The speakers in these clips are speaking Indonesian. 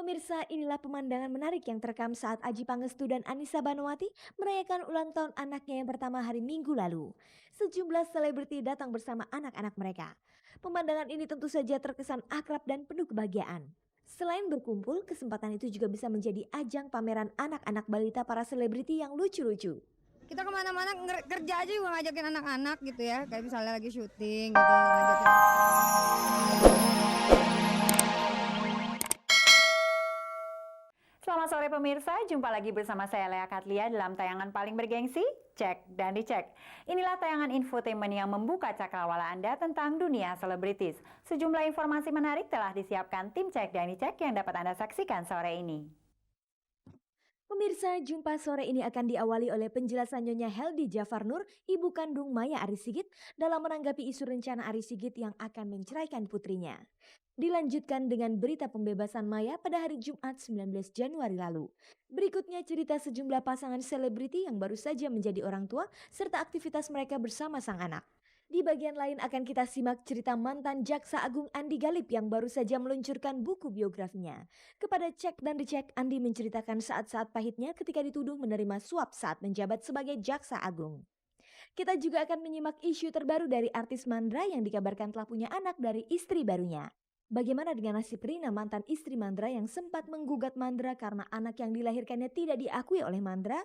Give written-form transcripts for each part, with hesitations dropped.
Pemirsa, inilah pemandangan menarik yang terekam saat Adjie Pangestu dan Anissa Banowati merayakan ulang tahun anaknya yang pertama hari Minggu lalu. Sejumlah selebriti datang bersama anak-anak mereka. Pemandangan ini tentu saja terkesan akrab dan penuh kebahagiaan. Selain berkumpul, kesempatan itu juga bisa menjadi ajang pameran anak-anak balita para selebriti yang lucu-lucu. Kita kemana-mana kerja aja juga ngajakin anak-anak gitu ya, kayak misalnya lagi syuting gitu ngajakin. Selamat sore pemirsa, jumpa lagi bersama saya Lea Katlia dalam tayangan paling bergengsi, Cek dan Dicek. Inilah tayangan infotainment yang membuka cakrawala Anda tentang dunia selebritis. Sejumlah informasi menarik telah disiapkan tim Cek dan Dicek yang dapat Anda saksikan sore ini. Pemirsa, jumpa sore ini akan diawali oleh penjelasan Nyonya Heldi Jafar Nur, ibu kandung Maya Arisigit, dalam menanggapi isu rencana Arisigit yang akan menceraikan putrinya. Dilanjutkan dengan berita pembebasan Maya pada hari Jumat 19 Januari lalu. Berikutnya cerita sejumlah pasangan selebriti yang baru saja menjadi orang tua serta aktivitas mereka bersama sang anak. Di bagian lain akan kita simak cerita mantan Jaksa Agung Andi Galip yang baru saja meluncurkan buku biografinya. Kepada Cek dan Dicek, Andi menceritakan saat-saat pahitnya ketika dituduh menerima suap saat menjabat sebagai Jaksa Agung. Kita juga akan menyimak isu terbaru dari artis Mandra yang dikabarkan telah punya anak dari istri barunya. Bagaimana dengan nasib Rina, mantan istri Mandra yang sempat menggugat Mandra karena anak yang dilahirkannya tidak diakui oleh Mandra?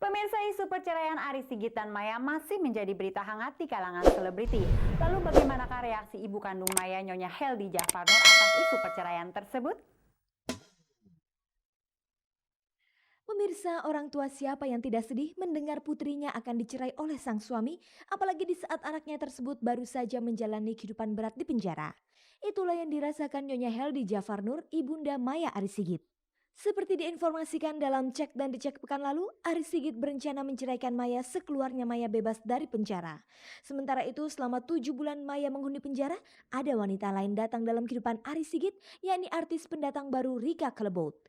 Pemirsa, isu perceraian Ari Sigit dan Maya masih menjadi berita hangat di kalangan selebriti. Lalu bagaimanakah reaksi ibu kandung Maya, Nyonya Heldi Jafar Nur atas isu perceraian tersebut? Pemirsa, orang tua siapa yang tidak sedih mendengar putrinya akan dicerai oleh sang suami, apalagi di saat anaknya tersebut baru saja menjalani kehidupan berat di penjara. Itulah yang dirasakan Nyonya Heldi Jafar Nur, ibunda Maya Arisigit. Seperti diinformasikan dalam Cek dan Dicek pekan lalu, Arisigit berencana menceraikan Maya sekeluarnya Maya bebas dari penjara. Sementara itu, selama 7 bulan Maya menghuni penjara, ada wanita lain datang dalam kehidupan Arisigit, yakni artis pendatang baru Rika Kelebot.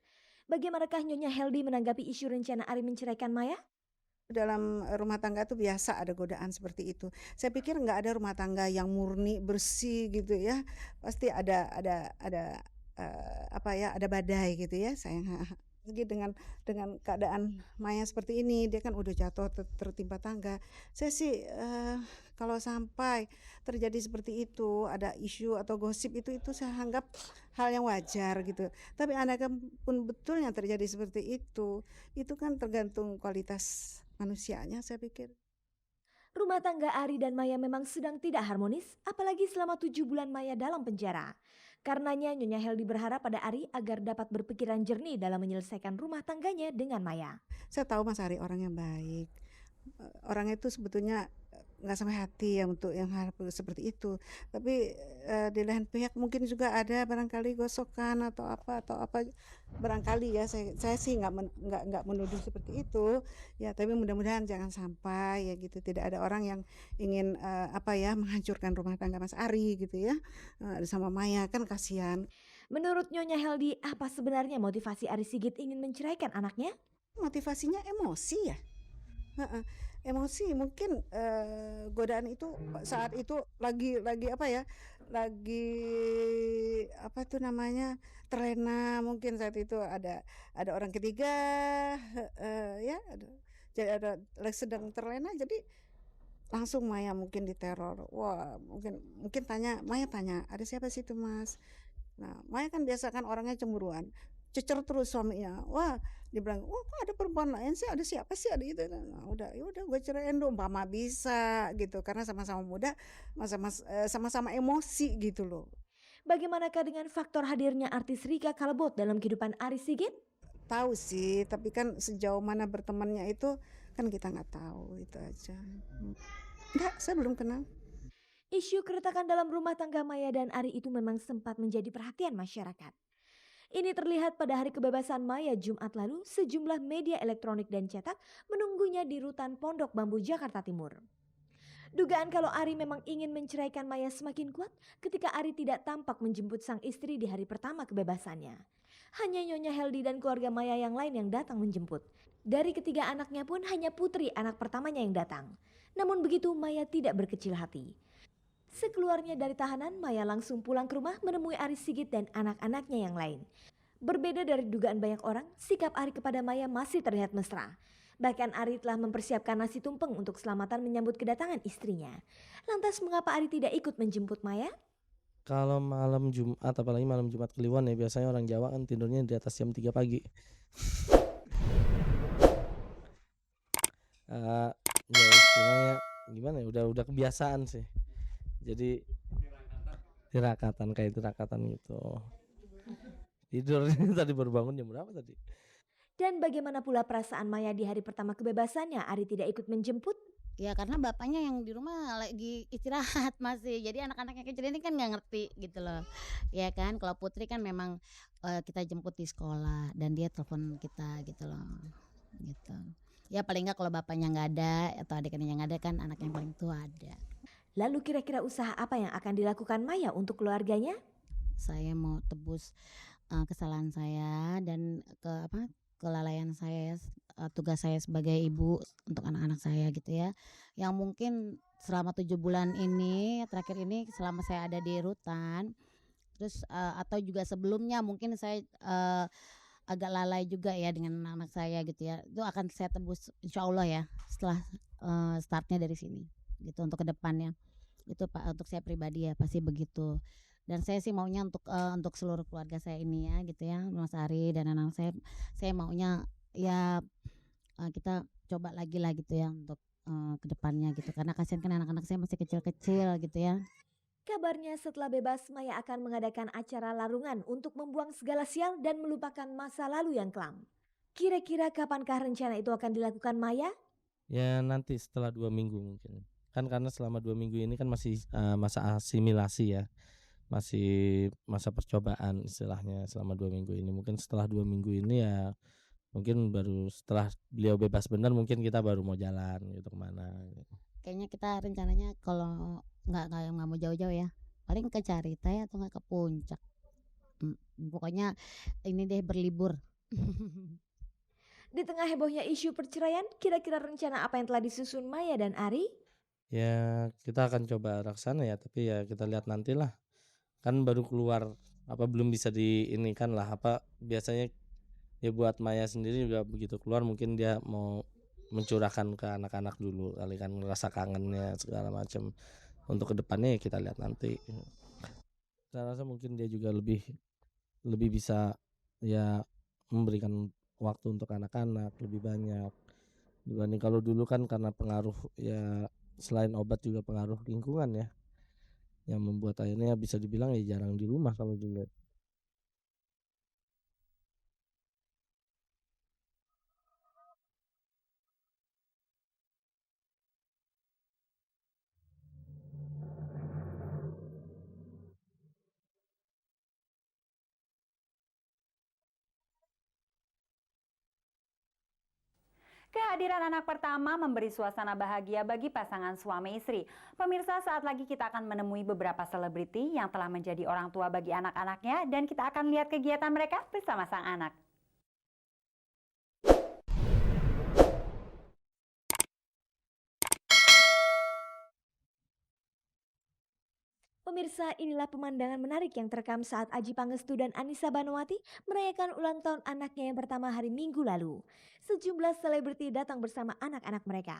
Bagaimanakah Nyonya Heldi menanggapi isu rencana Ari menceraikan Maya? Dalam rumah tangga tuh biasa ada godaan seperti itu. Saya pikir nggak ada rumah tangga yang murni, bersih gitu ya. Pasti apa ya, ada badai gitu ya sayang. Lagi dengan keadaan Maya seperti ini, dia kan udah jatuh tertimpa tangga. Saya sih kalau sampai terjadi seperti itu, ada isu atau gosip itu saya anggap hal yang wajar gitu. Tapi andaikan pun betul yang terjadi seperti itu kan tergantung kualitas manusianya saya pikir. Rumah tangga Ari dan Maya memang sedang tidak harmonis, apalagi selama 7 bulan Maya dalam penjara. Karenanya Nyonya Heldi berharap pada Ari agar dapat berpikiran jernih dalam menyelesaikan rumah tangganya dengan Maya. Saya tahu Mas Ari orang yang baik. Orangnya itu sebetulnya nggak sampai hati ya untuk yang hal seperti itu. Tapi di lain pihak mungkin juga ada barangkali gosokan atau apa barangkali ya saya sih nggak menuduh seperti itu ya, tapi mudah-mudahan jangan sampai ya gitu, tidak ada orang yang ingin apa ya menghancurkan rumah tangga Mas Ari gitu ya, sama Maya kan kasihan. Menurut Nyonya Heldi, apa sebenarnya motivasi Ari Sigit ingin menceraikan anaknya? Motivasinya emosi ya. Heeh, emosi mungkin, godaan itu saat itu lagi apa ya, lagi apa tuh namanya, terlena mungkin saat itu ada orang ketiga, ya jadi lagi sedang terlena jadi langsung Maya mungkin diteror. Wah mungkin Maya tanya, "Ada siapa sih itu Mas?" Nah, Maya kan biasa kan orangnya cemburuan, cecer terus suaminya. Wah, dia bilang, "Wah, kok ada perempuan lain sih? Ada siapa sih?" Ada gitu. Nah, udah, ya udah gue ceraiin dong, umpama bisa gitu. Karena sama-sama muda, sama-sama emosi gitu loh. Bagaimanakah dengan faktor hadirnya artis Rika Kalebot dalam kehidupan Ari Sigit? Tahu sih, tapi kan sejauh mana bertemannya itu kan kita nggak tahu, itu aja. Enggak, saya belum kenal. Isu keretakan dalam rumah tangga Maya dan Ari itu memang sempat menjadi perhatian masyarakat. Ini terlihat pada hari kebebasan Maya Jumat lalu, sejumlah media elektronik dan cetak menunggunya di rutan Pondok Bambu Jakarta Timur. Dugaan kalau Ari memang ingin menceraikan Maya semakin kuat ketika Ari tidak tampak menjemput sang istri di hari pertama kebebasannya. Hanya Nyonya Heldi dan keluarga Maya yang lain yang datang menjemput. Dari ketiga anaknya pun hanya putri anak pertamanya yang datang. Namun begitu Maya tidak berkecil hati. Sekeluarnya dari tahanan, Maya langsung pulang ke rumah menemui Ari Sigit dan anak-anaknya yang lain. Berbeda dari dugaan banyak orang, sikap Ari kepada Maya masih terlihat mesra. Bahkan Ari telah mempersiapkan nasi tumpeng untuk selamatan menyambut kedatangan istrinya. Lantas mengapa Ari tidak ikut menjemput Maya? Kalau malam Jumat, apalagi malam Jumat Kliwon ya, biasanya orang Jawa kan tidurnya di atas jam 3 pagi. Ya istilahnya gimana ya, udah kebiasaan sih. Jadi tirakatan kayak tirakatan gitu. Tidur tadi baru bangun jam berapa tadi? Dan bagaimana pula perasaan Maya di hari pertama kebebasannya Ari tidak ikut menjemput? Ya karena bapaknya yang di rumah lagi istirahat masih. Jadi anak-anak yang kecil ini kan nggak ngerti gitu loh. Ya kan, kalau Putri kan memang kita jemput di sekolah dan dia telepon kita gitu loh. Gitu. Ya paling nggak kalau bapaknya nggak ada atau adiknya nggak ada kan anak yang paling tua ada. Lalu kira-kira usaha apa yang akan dilakukan Maya untuk keluarganya? Saya mau tebus kesalahan saya dan kelalaian saya, tugas saya sebagai ibu untuk anak-anak saya gitu ya. Yang mungkin selama 7 bulan ini terakhir ini selama saya ada di rutan, terus atau juga sebelumnya mungkin saya agak lalai juga ya dengan anak saya gitu ya. Itu akan saya tebus insya Allah ya setelah startnya dari sini gitu untuk kedepannya. Itu Pak untuk saya pribadi ya pasti begitu. Dan saya sih maunya untuk seluruh keluarga saya ini ya gitu ya, Mas Ari dan anak saya maunya ya kita coba lagi lah gitu ya untuk kedepannya gitu, karena kasihan kan anak-anak saya masih kecil-kecil gitu ya. Kabarnya setelah bebas Maya akan mengadakan acara larungan untuk membuang segala sial dan melupakan masa lalu yang kelam. Kira-kira kapankah rencana itu akan dilakukan Maya? Ya nanti setelah 2 minggu mungkin. Kan karena selama 2 minggu ini kan masih masa asimilasi ya. Masih masa percobaan istilahnya selama 2 minggu ini. Mungkin setelah 2 minggu ini ya mungkin baru setelah beliau bebas benar mungkin kita baru mau jalan gitu kemana. Kayaknya kita rencananya kalau nggak mau jauh-jauh ya, paling ke Carita atau nggak ke Puncak. Pokoknya ini deh berlibur. Di tengah hebohnya isu perceraian, kira-kira rencana apa yang telah disusun Maya dan Ari? Ya kita akan coba laksana ya, tapi ya kita lihat nantilah. Kan baru keluar belum bisa diinikan lah biasanya ya buat Maya sendiri juga begitu keluar mungkin dia mau mencurahkan ke anak-anak dulu kali kan, rasa kangennya segala macam. Untuk kedepannya ya kita lihat nanti. Saya rasa mungkin dia juga lebih bisa ya memberikan waktu untuk anak-anak lebih banyak dibanding kalau dulu kan, karena pengaruh ya selain obat juga pengaruh lingkungan ya, yang membuat akhirnya bisa dibilang ya jarang di rumah kalau dulu. Kehadiran anak pertama memberi suasana bahagia bagi pasangan suami istri. Pemirsa, saat lagi kita akan menemui beberapa selebriti yang telah menjadi orang tua bagi anak-anaknya dan kita akan lihat kegiatan mereka bersama sang anak. Pemirsa, inilah pemandangan menarik yang terekam saat Adjie Pangestu dan Anissa Banowati merayakan ulang tahun anaknya yang pertama hari Minggu lalu. Sejumlah selebriti datang bersama anak-anak mereka.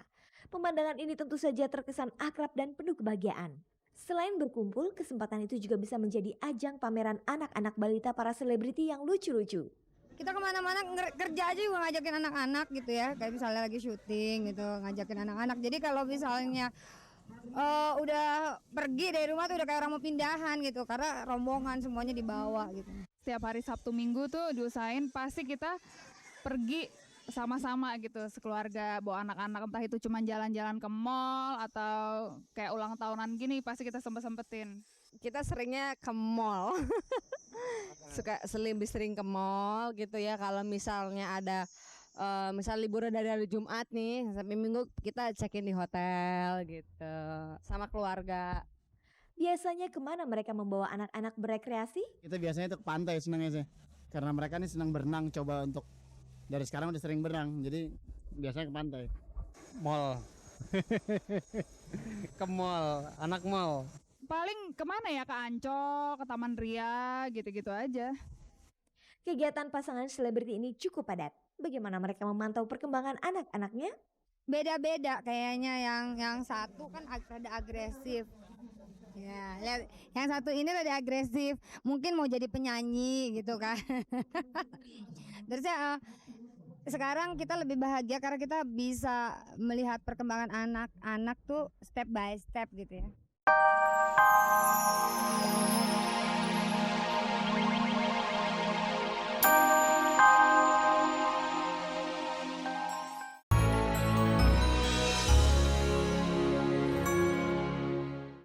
Pemandangan ini tentu saja terkesan akrab dan penuh kebahagiaan. Selain berkumpul, kesempatan itu juga bisa menjadi ajang pameran anak-anak balita para selebriti yang lucu-lucu. Kita kemana-mana kerja aja juga ngajakin anak-anak gitu ya, kayak misalnya lagi syuting gitu ngajakin anak-anak. Jadi kalau misalnya udah pergi dari rumah tuh udah kayak orang mau pindahan gitu, karena rombongan semuanya dibawa gitu. Setiap hari Sabtu Minggu tuh diusahain pasti kita pergi sama-sama gitu sekeluarga, bawa anak-anak, entah itu cuma jalan-jalan ke mall atau kayak ulang tahunan gini pasti kita sempet-sempetin. Kita seringnya ke mall. Suka lebih sering ke mall gitu ya. Kalau misalnya ada misal liburan dari hari Jumat nih sampai Minggu, kita check-in di hotel gitu sama keluarga. Biasanya kemana mereka membawa anak-anak berekreasi? Kita biasanya itu ke pantai senangnya sih, karena mereka nih senang berenang, coba untuk dari sekarang udah sering berenang, jadi biasanya ke pantai. Mall. Ke mall, anak mall. Paling kemana ya, ke Ancol, ke Taman Ria, gitu-gitu aja. Kegiatan pasangan selebriti ini cukup padat. Bagaimana mereka memantau perkembangan anak-anaknya? Beda-beda kayaknya, yang satu kan rada agresif. Ya, lihat yang satu ini rada agresif, mungkin mau jadi penyanyi gitu kan. Terus sekarang kita lebih bahagia karena kita bisa melihat perkembangan anak-anak tuh step by step gitu ya.